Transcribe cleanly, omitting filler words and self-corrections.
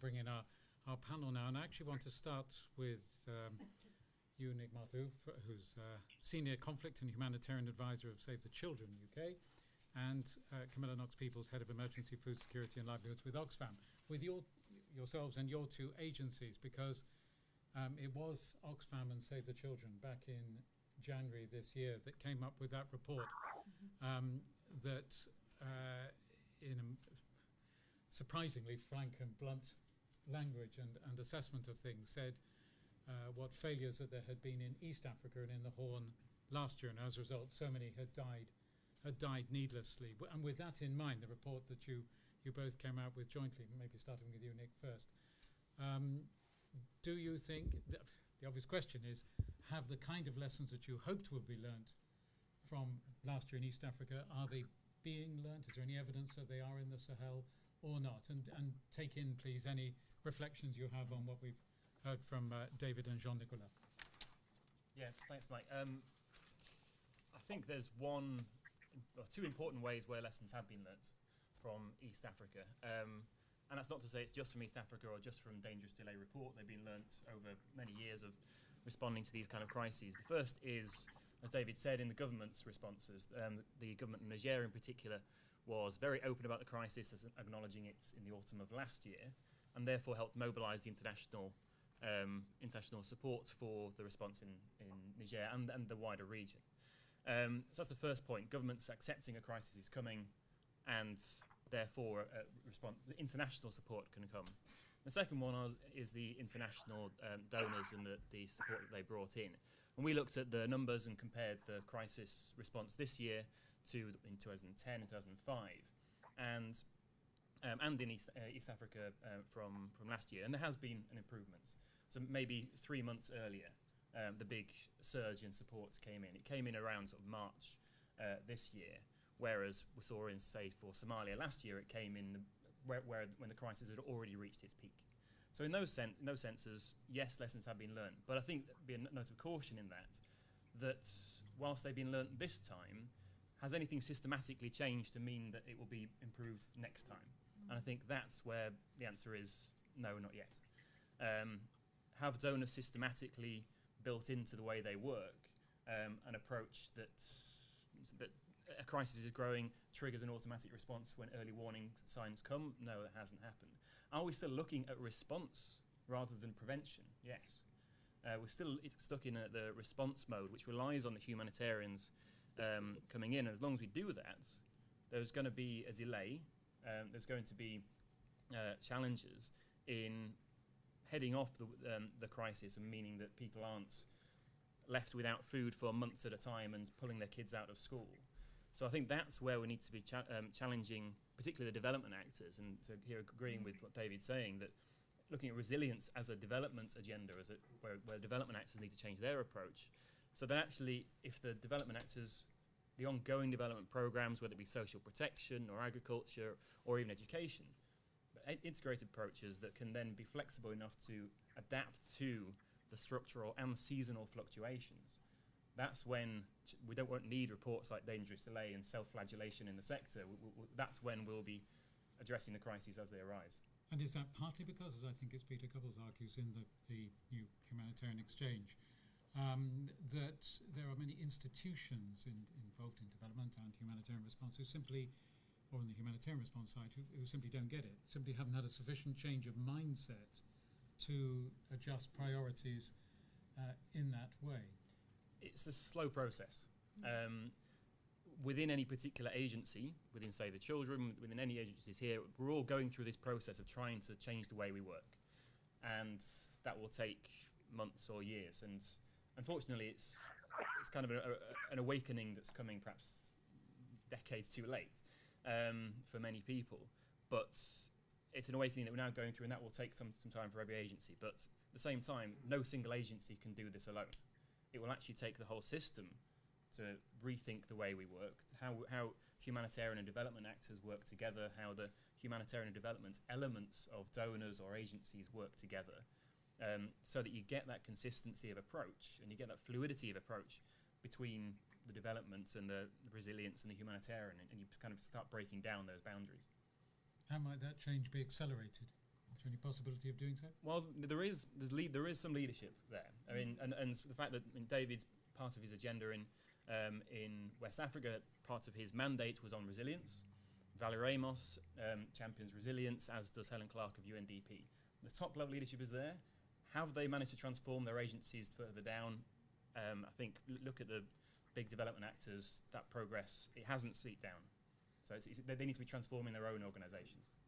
bring in our panel now. And I actually want to start with you, Nick Martlew, who's Senior Conflict and Humanitarian Advisor of Save the Children UK, and Camilla Knox-Peoples, Head of Emergency Food Security and Livelihoods with Oxfam, with yourselves and your two agencies, because it was Oxfam and Save the Children back in January this year that came up with that report that in a surprisingly frank and blunt language and assessment of things said what failures that there had been in East Africa and in the Horn last year, and as a result so many had died needlessly. And with that in mind, the report that you both came out with jointly, maybe starting with you, Nick, first, do you think, the obvious question is, have the kind of lessons that you hoped would be learnt from last year in East Africa, are they being learnt? Is there any evidence that they are in the Sahel or not? And take in, please, any reflections you have on what we've heard from David and Jean-Nicolas. Yeah, thanks, Mike. I think there's two important ways where lessons have been learnt from East Africa. And that's not to say it's just from East Africa or just from Dangerous Delay report. They've been learnt over many years of responding to these kind of crises. The first is, as David said, in the government's responses. The government of Niger in particular was very open about the crisis, acknowledging it in the autumn of last year, and therefore helped mobilise the international support for the response in Niger and the wider region. So that's the first point. Governments accepting a crisis is coming, and therefore the international support can come. The second one is the international donors and the support that they brought in. And we looked at the numbers and compared the crisis response this year to in 2010 and 2005, and in East Africa from last year. And there has been an improvement. So maybe 3 months earlier, the big surge in support came in. It came in around sort of March this year, whereas we saw in, say, for Somalia last year, it came in when the crisis had already reached its peak. So in those senses, yes, lessons have been learned. But I think there'd be a note of caution in that whilst they've been learnt this time, has anything systematically changed to mean that it will be improved next time? And I think that's where the answer is no, not yet. Have donors systematically built into the way they work an approach that a crisis is growing, triggers an automatic response when early warning signs come? No, that hasn't happened. Are we still looking at response rather than prevention? Yes. We're still stuck in the response mode, which relies on the humanitarians coming in. And as long as we do that, there's going to be a delay. There's going to be challenges in heading off the crisis, and meaning that people aren't left without food for months at a time and pulling their kids out of school. So I think that's where we need to be challenging, particularly the development actors, and here agreeing with what David's saying, that looking at resilience as a development agenda, where development actors need to change their approach. So that actually, if the development actors, the ongoing development programs, whether it be social protection or agriculture or even education, integrated approaches that can then be flexible enough to adapt to the structural and seasonal fluctuations. That's when we won't need reports like Dangerous Delay and self-flagellation in the sector. That's when we'll be addressing the crises as they arise. And is that partly because, as I think it's Peter Couples argues in the new humanitarian exchange, that there are many institutions involved in development and humanitarian response who simply, or on the humanitarian response side, who simply don't get it, simply haven't had a sufficient change of mindset to adjust priorities in that way? It's a slow process. Within any particular agency, within, say, the children, within any agencies here, we're all going through this process of trying to change the way we work. And that will take months or years. And unfortunately, it's kind of an awakening that's coming perhaps decades too late for many people. But it's an awakening that we're now going through, and that will take some time for every agency. But at the same time, no single agency can do this alone. It will actually take the whole system to rethink the way we work, how humanitarian and development actors work together, how the humanitarian and development elements of donors or agencies work together, so that you get that consistency of approach and you get that fluidity of approach between the development and the resilience and the humanitarian, and you kind of start breaking down those boundaries. How might that change be accelerated? Is there any possibility of doing so? Well, there is some leadership there. I mean, and the fact that David's part of his agenda in West Africa, part of his mandate was on resilience. Valerie Ramos champions resilience, as does Helen Clark of UNDP. The top level leadership is there. Have they managed to transform their agencies further down? I think look at the big development actors. That progress, it hasn't seeped down. So they need to be transforming their own organisations.